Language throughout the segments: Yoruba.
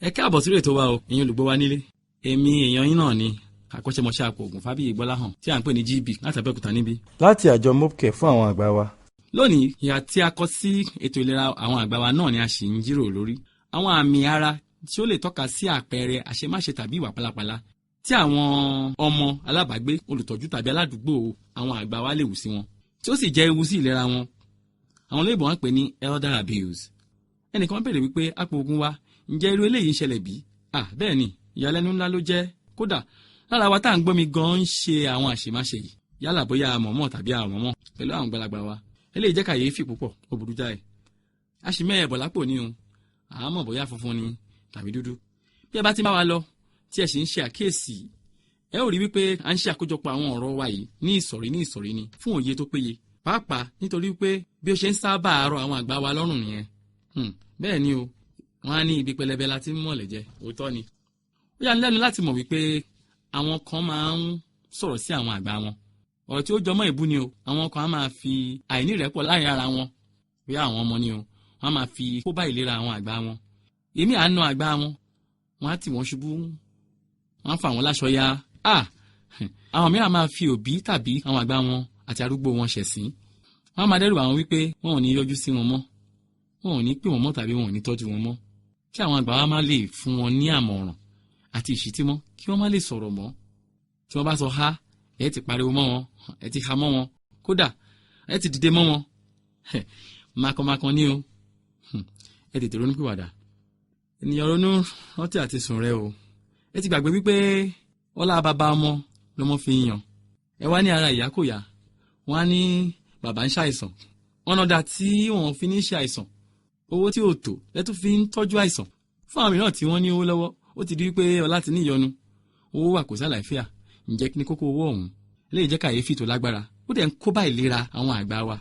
Ẹ káàbọ̀ sí ètò wa o, ẹ̀yin olùgbọ́ wa nílé. Èmi èèyàn yín náà ni akọ́ṣẹ́mọṣẹ́ apòògùn Fábíyì Gbọ́láhàn tí à ń pè ní GB láti Abẹ́òkúta níbí. Láti àjọ MOPCARE fún àwọn àgbà wa. Lónìí, ìhà tí a kọ sí ètò ìlera àwọn àgbà wa náà ni a sì ń jíròrò lórí. Àwọn àmì ara tí ó lè tọ́ka sí àpẹẹrẹ àṣemáṣe tàbí ìwà pálapàla tí àwọn ọmọ alábàágbé, olùtọ́jú tàbí aládùúgbò àwọn àgbà wa lè wù sí wọn, tí ó sì jẹ́ ewu sí ìlera wọn. Àwọn olóyìnbó wọn pè ní elder abuse. Ẹnìkan béèrè wípé apòògùn wa, ǹjẹ́ irú eléyìí ń ṣẹlẹ̀ bí? Bẹ́ẹ̀ ni, ìyàlẹ́nu ńlá ló jẹ́. Kódà lára wa tá à ń gbọ́ mi gan ń ṣe àwọn àṣemáṣe yìí, yálà bóyá àmọ̀mọ̀ tàbí àmọ̀mọ̀ pẹ̀lú àwọn gbalagbà wa. Eléyìí jẹ́ kàyéfì púpọ̀, ó burú jáì. A sì mẹ́ẹ̀ bọ̀ lápò ní o, àmọ́ bóyá funfun ni tàbí dúdú. Bí ẹ bá ti bá wa lọ tí ẹ sì ń ṣe àkíyèsí, ẹ ó rí wípé à ń ṣe àkójọpọ̀ àwọn ọ̀rọ̀ wa yìí ní ìsọ̀rí ni fún òye tó péye. Pàápàá nítorí wípé bí ó ṣe ń sábà rọ àwọn àgbà wa lọ́rùn nìyẹn. Bẹ́ẹ̀ ni o, wọ́n á ní ibi pẹlẹbẹ láti mọ̀lẹ̀ jẹ, òótọ́ ni. Ó yà ní lẹ́nu láti mọ̀ wípé àwọn kan máa ń sọ̀rọ̀ sí àwọn àgbà wọn. Ọ̀rọ̀ tí ó jọmọ́ ìbú ni o, àwọn kan á máa fi àìnírẹ́pọ̀ láàrin ara wọn, bí àwọn ọmọ ni o, wọ́n á máa fi kó bá ìlera àwọn àgbà wọn. Èmi à ń na àgbà wọn, wọ́n á tì wọ́n ṣubú, wọ́n á fà wọ́n láṣọ ya. Àwọn mìíràn máa fi òbí tàbí àwọn àgbà wọn àti arúgbó wọn ṣẹ̀sín. Wọ́n á máa dẹ́rù àwọn wípé wọn ò ní yọjú sí wọn mọ́, wọn ò ní pè wọ́n mọ́ tàbí wọn ò ní tọ́jú wọn mọ́, kí àwọn àgbà wa má lè fún wọn ní àmọ̀ràn àti ìṣítí mọ́, kí wọ́n má lè sọ̀rọ̀ mọ́. Tí wọ́n bá sọ há, ẹ ti pariwo mọ́ wọn, ẹ ti ha mọ́ wọn, kódà ẹ ti dìde mọ́ wọn. Makọ̀makọ̀ ni o, ẹ tètè ronú pìwàdà. Ènìyàn ronú rántí àti sùn rẹ o. Ẹ ti gbàgbé wípé ọlá bàbá ọmọ lọmọ fi yàn. Ẹ wá ní ara ìyá kò yá, wọ́n á ní bàbá ń ṣàìsàn. Ọ̀nà dà tí wọ́n fi ní ṣe àìsàn, owó tí ò tó lẹ́tún fi ń tọ́jú àìsàn. Fún àwọn mìíràn tí wọ́n ní owó lọ́wọ́, ó ti di wípé ọlá ti ní ìyọnu, owó wà kò sálàáfíà. Ǹjẹ́ kí ni kókó owó ọ̀hún? Eléyìí jẹ́ kàyéfì tó lágbára, ó dẹ̀ ń kó bá ìlera àwọn àgbà wa.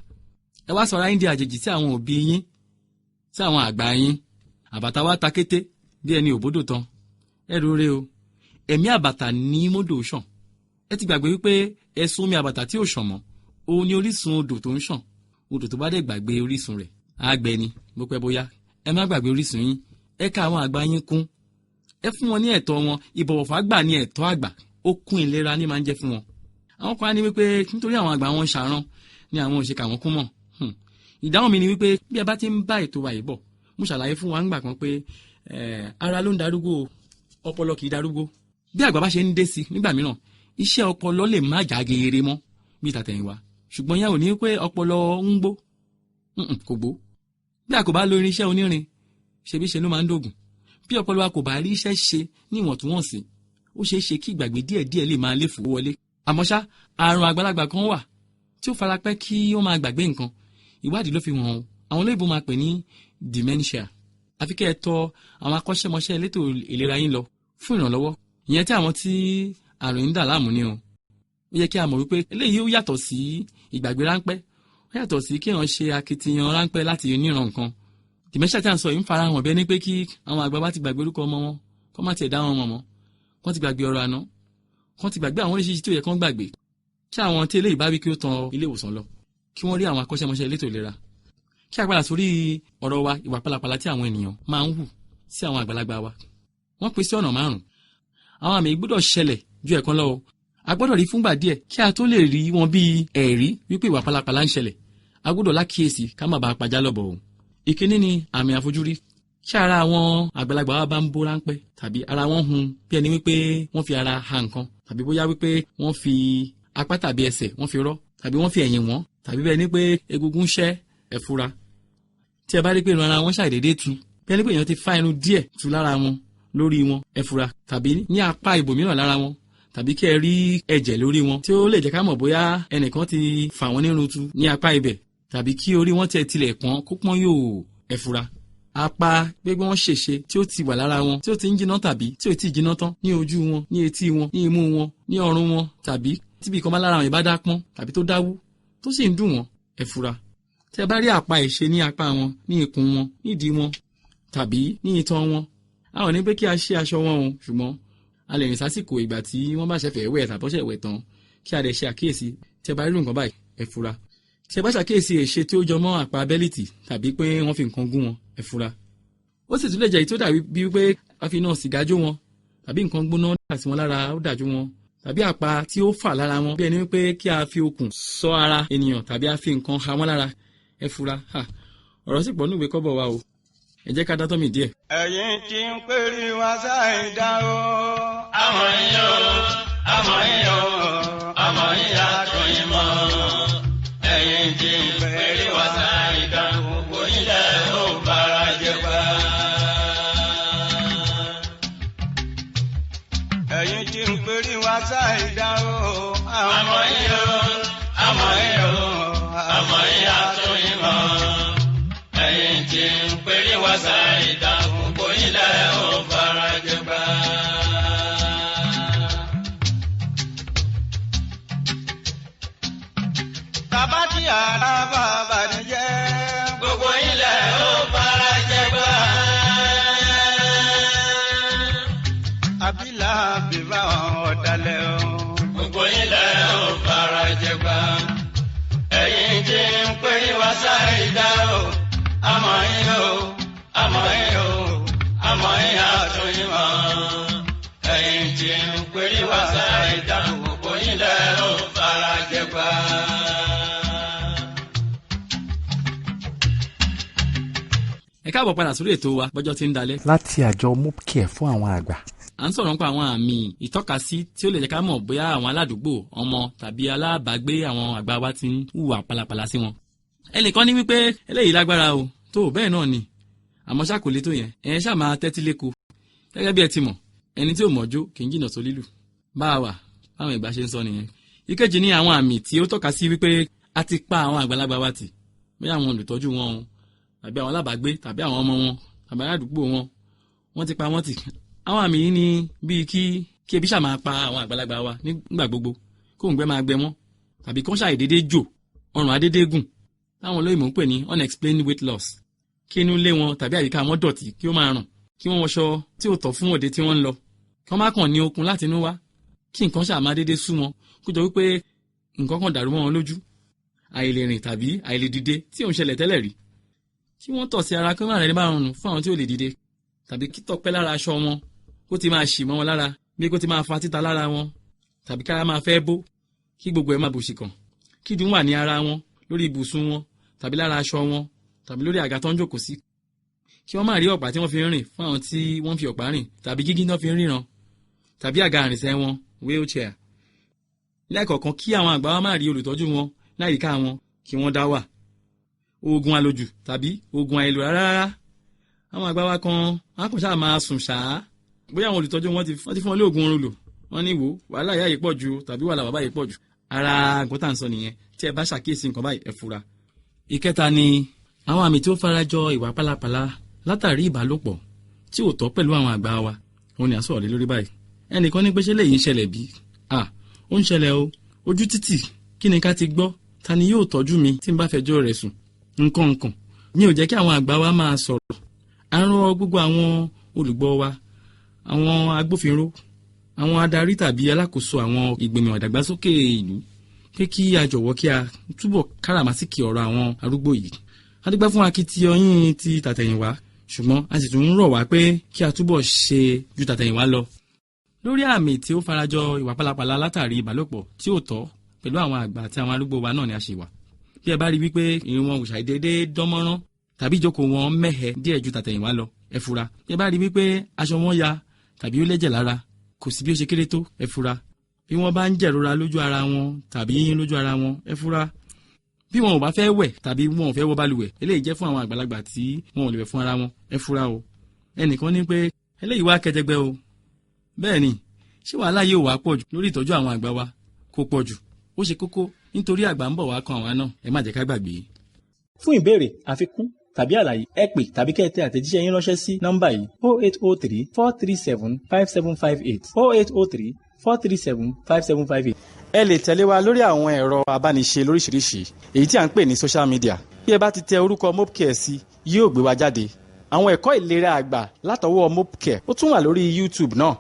Ẹ wá sọra yín di àjèjì sí àwọn òbí yín, sí àwọn àgbà yín. Àbàtà wa ta kété bí ẹni òbódò tán. Ẹ rore o, ẹ̀mí àbàtà ní módò ṣàn. Ẹ ti gbàgbé wípé ẹ̀sùn omi àbàtà tí ò ṣàn mọ́, òun ni orísun odò tó ń ṣàn. Odò tó bá dẹ̀ gbàgbé orísun rẹ̀, á gbẹ ni, bó pẹ́ bóyá. Ẹ má gbàgbé orísun yín, ẹ ká àwọn àgbà yín kún. Ẹ fún wọn ní ẹ̀tọ́ wọn, ìbọ̀wọ̀fà àgbà ní ẹ̀tọ́ àgbà, ó kún ìlera ní máa ń jẹ́ fún wọn. Àwọn kan á ní wípé nítorí àwọn àgbà wọn ṣàrán ni àwọn ò ṣe kà wọ́n kún mọ́. Ìdáhùn mi ni wípé bí ẹ bá ti ń bá ètò wa yìí bọ̀, mo ṣàlàyé fún wa ńgbà kan pé ara ló ń darúgbó, ọpọlọ kì í darúgbó. Bí àgbà bá ṣe ń dé sí nígbà mìíràn, iṣẹ́ ọpọlọ lè má já geere mọ́ bí tàtẹ̀yìnwá, ṣùgbọ́n yẹn ò ní pé ọpọlọ ń gbó, kò gbó. Bí a kò bá lo irinṣẹ́ onírin, ṣebí ṣe ló máa ń dògùn. Bí ọpọlọ wa kò bá rí iṣẹ́ ṣe ní ìwọ̀ntúnwọ̀nsì, ó ṣeé ṣe kí ìgbàgbé díẹ̀díẹ̀ lè máa léfò wọlé. Àmọ́ ṣá, àrùn àgbàlagbà kan wà tí ó farapẹ́ kí ó máa gbàgbé nǹkan. Ìwádìí ló fi hàn o, àwọn olóyìnbó máa pè ní dementia. Àfi kẹ́ ẹ tọ̀ àwọn akọ́ṣẹ́mọṣẹ́ elétò ìlera yín lọ fún ìrànlọ́wọ́. Ìyẹn tí àwọn tí àrùn ń dà láàmú ni o. Ó yẹ kí a mọ̀ wípé eléyìí ó yàtọ̀ sí ìgbàgbé ráńpẹ́, ó yàtọ̀ sí kí èèyàn ṣe akitiyan ráńpẹ́ láti níran nǹkan. Dementia tí à ń sọ yìí ń fara hàn bẹ́ẹ̀ ni pé kí àwọn àgbà bá ti gbàgbé orúkọ ọmọ wọn, kọ́ má tiẹ̀ dá wọn mọ̀, kọ́ ti gbàgbé ọ̀rọ̀ àná, kọ́ ti gbàgbé àwọn oríṣiríṣi tí ó yẹ kán gbàgbé. Kí àwọn tí eléyìí bá wí kí ó tan ilé ìwòsàn lọ, kí wọ́n rí àwọn akọ́ṣẹ́mọṣẹ́ elétò ìlera. Kí a padà sórí ọ̀rọ̀ wa, ìwà pálapàla tí àwọn ènìyàn máa ń hù sí àwọn àgbàlagbà wa. Wọ́n pín sí ọ̀nà 5. Àwọn àmì gbọ́dọ̀ ṣẹlẹ̀ ju ẹ̀kan lọ o. A gbọ́dọ̀ rí fúngbà díẹ̀ kí a tó lè rí wọn bí ẹ̀rí wípé ìwà pálapàla ń ṣẹlẹ̀. A gbọ́dọ̀ lákíyèsí ká má bàa pàjá lọ́bọ̀ o. Ìkíní ni àmì àfojúrí. Kí ara àwọn àgbàlagbà wa bá ń bó ráńpẹ́ tàbí ara wọn hun bí ẹni wípé wọ́n fi ara ha nǹkan, tàbí bóyá wípé wọ́n fi apá tàbí ẹsẹ̀ wọ́n fi rọ́, tàbí wọ́n fi ẹ̀yìn wọ́n, tàbí bẹ́ẹ̀ ni pé egungun ṣẹ́, ẹ fura. Tí ẹ bá rí pé irun ara wọn ṣàìdédé tu, bí ẹni pé èèyàn ti fá irun díẹ̀ tu lára wọn, lórí wọn, ẹ fura. Tàbí ní apá ibòmíràn lára wọn, tàbí kí ẹ rí ẹ̀jẹ̀ lórí wọn tí ó lè jẹ́ ká mọ̀ bóyá ẹnìkan ti fà wọ́n nírun tu ní apá ibẹ̀, tàbí kí orí wọn tilẹ̀ pọ́n kó pọ́n yóò, ẹ fura. Apá gbégbé wọn ṣèṣe tí ó ti wà lára wọn, tí ó ti ń jiná tàbí tí ò tí ì jiná tán, ní ojú wọn, ní etí wọn, ní imú wọn, ní ọrùn wọn, tàbí tíbi kan bá lára wọn ìbá dá pọ́n tàbí tó dáwú tó sì ń dùn wọn, ẹ fura. Tí ẹ bá rí àpá ìṣe ní apá wọn, ní ikùn wọn, nídìí wọn, tàbí ní itan wọn, a ò ní pé kí a ṣe aṣọ wọn o, ṣùgbọ́n a lè rìn sásìkò ìgbà tí wọ́n bá ṣẹ̀fẹ̀ wẹ̀ tàbí ọṣẹ ìwẹ̀ tán kí a lè ṣe àkíyèsí. Tí ẹ bá rí nǹkan báyìí, ẹ fura. Tí ẹ bá ṣàkíyèsí èṣe tí ó jọ mọ́ àpá bẹ́líìtì tàbí pé wọ́n fi nǹkan gún wọn, ẹ fura. Ó sì tún lè jẹ́ èyí tó dàbí bí wípé a fi iná sìgá jó wọn tàbí nǹkan gbóná dà sí wọn lára ó dàjú wọn tàbí àpá tí ó fà lára wọn bí ẹni wípé kí a fi okùn sọ ara ènìyàn tàbí a fi nǹkan ha wọn lára ẹ fura ọ̀rọ̀ sì pọ̀ nínú ìwé kọ́bọ̀ wa o ẹ jẹ́ ká dátọ́ mi díẹ̀. ẹ̀yin tí ń pèrè wá sáìdá o àmọ́ yín o àmọ́ yín o àmọ́ yín àtúnyìn mọ́ ẹ̀yin tí ń pèrè wá sáìdá gbogbo ilẹ̀ ó bára jẹ pa. ẹ̀yin tí ń pèrè wá sáìdá o àmọ́ yín o àmọ́ yín o àmọ́ yín àtúnyìn mọ́ ẹ̀yin tí ń pèrè wá sáìdá gbogbo ilẹ̀ ó bára jẹ pa. Tabati araba banije gbogbo ilẹ̀ ó bára jẹ́ gbà. Abila bíbá ọ̀dàlẹ̀ o gbogbo ilẹ̀ ó bára jẹ́ gbà. ẹ̀yin tí ń pè wá sáìdá o àmọ́ yín o àmọ́ yín o àmọ́ yín àtúnyìn mọ́ ẹ̀yin tí ń pè wá sáìdá gbogbo ilẹ̀ ó bára jẹ́ gbà. ẹ káàbọ̀ padà sórí ètò wa bọ́jọ́ tí ń dalẹ̀. láti àjọ mopcare fún àwọn àgbà. à ń sọ̀rọ̀ nípa àwọn àmì ìtọ́kasí tí ó lè jẹ́ ká mọ̀ bóyá àwọn aládùúgbò ọmọ tàbí alábàágbé àwọn àgbà wa ti ń hùwà pálapàla sí wọn. ẹnìkan ní wípé eléyìí lágbára o tó bẹ́ẹ̀ náà ni àmọ́ ṣá kò lè tó yẹn ẹ̀yẹn ṣá máa tẹ́tí léko gẹ́gẹ́ bí ẹ ti mọ̀ ẹni tí ò mọ̀jó kì í jìnnà tó lílù bá a wà báwọn ìgbà ṣe ń sọ nìyẹn. ìkejì ní àwọn àmì tí ó tọ́ka sí wípé a ti pa àwọn àgbàlagbà wa tì bóyá àwọn olùtọ́jú wọn o tàbí àwọn alábàágbé tàbí àwọn ọmọ wọn tàbí aládùúgbò wọn wọ́n ti pa wọ́n tì. àwọn àmì yìí ni bíi kí ebi ṣáà máa pa àwọn àgbàlagbà wa nígbà gbogbo kóńgbẹ máa gbẹ wọ́n tàbí kó ṣàì dédé jò ọrùn adédé gùn táwọn olóyìnbó ń pè ní unexplained weight loss kí inú lé wọn tàbí àyíká wọn dọ̀tí kí ó máa rùn kí wọ́n wọṣọ tí ò tọ́ fún òde tí wọ́n ń lọ kí wọ́n má kàn ní okun láti inú wá kí nǹkan ṣáà máa dédé sú wọn kó jọ wípé nǹkan kan dàrú mọ́ wọn lójú àìlèrìn tàbí àìlèdìde tí ò ń ṣẹlẹ̀ tẹ́lẹ̀ rí kí wọ́n tọ̀ sí ara kí wọ́n má rẹ̀ bá rùn fún àwọn tí ò lè dìde tàbí kí tọpẹ́ lára aṣọ wọn kó ti máa ṣì mọ́ wọn lára bí kó ti máa fa títa lára wọn tàbí kára máa fẹ́ bó kí gbogbo ẹ̀ máa bòṣì kàn kí dùn wà ní ara wọn lórí ibùsùn wọn tàbí lára aṣọ wọn tàbí lórí àga tó ń jókòó sí kí wọ́n má rí ọ̀pá tí wọ́n fi ń rìn fún àwọn tí wọ́n fi ọ̀pá rìn tàbí gígí náà fi ń ríran tàbí àga àrìnsẹ̀ wọn wheelchair lẹ́ẹ̀kọ̀ọ̀kan kí àwọn àgbà wa má rí olùtọ́jú wọn láyìíká wọn kí wọ́n dá wà oògùn àlòjù tàbí oògùn àìlò rárá àwọn àgbà wa kan wọn kàn ṣáà máa sùn ṣáá bóyá àwọn olùtọ́jú wọn ti fún wọn lé oògùn oorun lò wọ́n ní wò wàhálà ìyá yìí pọ̀ ju tàbí wàhálà bàbá yìí pọ̀ jù ara nǹkan tá à ń sọ nìyẹn tí ẹ bá ṣàkíyèsí nǹkan báyìí ẹ fura. ìkẹta ni àwọn àmì tí ó farajọ ìwà pálapàla látàrí ìbálòpọ̀ tí ò tọ́ pẹ̀lú àwọn àgbà wa òun ni à ń sọ̀rọ̀ lé lórí báyìí ẹnìkan ní pé ṣé lèyí ń ṣẹlẹ̀ bí ó ń ṣẹlẹ̀ o ojú títì kí ni ká ti gbọ́ ta ni yóò tọ́jú mi tí n bá fẹjọ́ rẹ̀ sùn nǹkan ní ò jẹ́ kí àwọn àgbà wa máa sọ̀rọ̀ à ń rọ gbogbo àwọn olùgbọ́ wa àwọn agbófinró àwọn adarí tàbí alákòóso àwọn ìgbìmọ̀ ìdàgbàsókè ìlú pé kí a jọ̀wọ́ kí a túbọ̀ káràmásìkì ọ̀rọ̀ àwọn arúgbó yìí a dúpẹ́ fún akitiyan yín ti tàtẹ̀yìnwá ṣùgbọ́n a sì tún ń rọ̀ wá pé kí a túbọ̀ ṣe ju tàtẹ̀yìnwá lọ. lórí àmì tí ó farajọ ìwà pálapàla látàrí ìbálòpọ̀ tí ò tọ́ pẹ̀lú àwọn àgbà àti àwọn arúgbó wa náà ni a ṣe wà bí ẹ bá rí wípé ìrìn wọn ò ṣàìdédé dánmọ́rán tàbí ìjókòó wọn mẹ́hẹ̀ díẹ̀ ju tàtẹ̀yìnwá lọ ẹ fura bí ẹ bá rí wípé aṣọ wọn ya tàbí ó lẹ́jẹ̀ lára kò sí bí ó ṣe kéré tó ẹ fura bí wọ́n bá ń jẹ̀rora lójú ara wọn tàbí yín lójú ara wọn ẹ fura bí wọn ò bá fẹ́ wẹ̀ tàbí wọn ò fẹ́ wọ balùwẹ̀ eléyìí jẹ́ fún àwọn àgbàlagbà tí wọn ò lè wẹ̀ fún ara wọn ẹ fura o ẹnìkan ní pé eléyìí wá kẹjẹgbẹ o bẹ́ẹ̀ ni ṣé wàhálà yóò wá pọ̀ jù lórí ìtọ́jú àwọn àgbà wa kò pọ̀ jù ó ṣe kókó nítorí àgbà ń bọ̀ wá kan àwa náà ẹ má jẹ́ ká gbàgbé. fún ìbéèrè àfikún tàbí àlàyé ẹ pè tàbí kẹ́ ẹ tẹ àtẹ̀jíṣẹ́ yín ránṣẹ́ sí nọ́mbà yìí 0803 437 5758 0803 437 5758. ẹ lè tẹ̀lé wa lórí àwọn ẹ̀rọ abániṣe lóríṣiríṣi èyí tí à ń pè ní social media bí ẹ bá ti tẹ orúkọ mopcare sí yóò gbé wa jáde àwọn ẹ̀kọ́ ìlera àgbà látọwọ́ mopcare ó tún wà lórí YouTube náà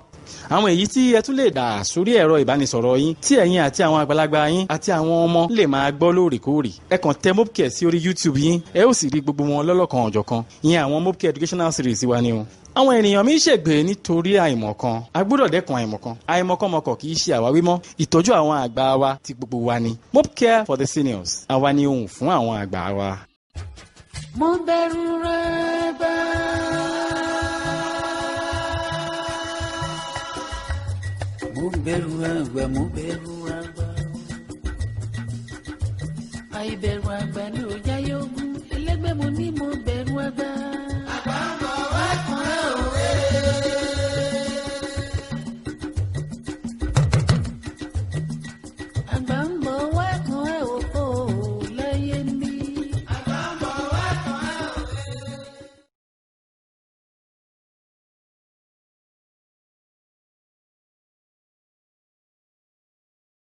àwọn èyí tí ẹ tún lè dà sórí ẹ̀rọ ìbánisọ̀rọ̀ yín tí ẹ̀yin àti àwọn àgbàlagbà yín àti àwọn ọmọ lè máa gbọ́ lóòrèkóòrè. Ẹ kàn tẹ Mopcare sí orí YouTube yín, ẹ ó sì rí gbogbo wọn lọ́lọ́kan ọ̀jọ̀kan. Ìyẹn àwọn Mopcare educational series wa ni o. Àwọn ènìyàn mi ṣègbè nítorí àìmọ̀kan. A gbọ́dọ̀ dẹ́kun àìmọ̀kan. Àìmọ̀kànmọ̀kàn kì í ṣe àwáwí mọ́. Ìtọ́jú àwọn àgbà wa ti gbogbo wa ni. Mopcare for the seniors. Àwa ni ohùn fún àwọn àgbà wa. Mo bẹ̀rù àgbà. Mo bẹ̀rù àgbà, mo bẹ̀rù àgbà. Àìbẹ̀rù àgbà ni ò jáyé ogún. Ẹlẹ́gbẹ́ mo ní mo bẹ̀rù.